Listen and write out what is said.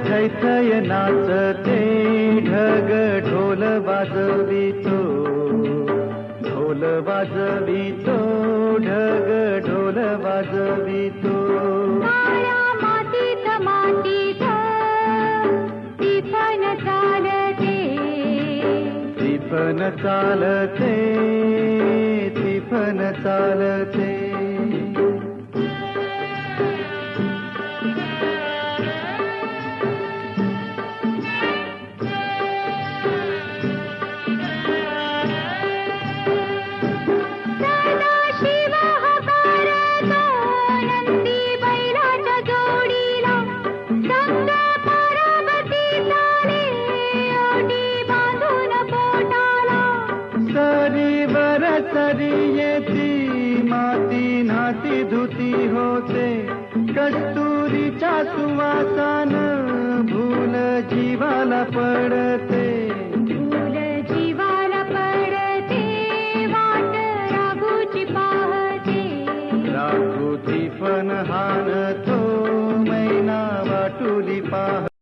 थै थै नाचते ढग ढोल वाजवितो, ढोल वाजवितो ढग ढोल वाजवितो। काळ्या मातीत मातीत टिपण चालते, टिपण चालते, टिपण चालते। सरीवर सरी येती माती नाती धुती होते, कस्तुरीच्या सुवासान भूल जीवाला पडते, भूल जीवाला पडते, वाट राघूची पाहते, राघूची पण हानतो मैना वाटुली पाह।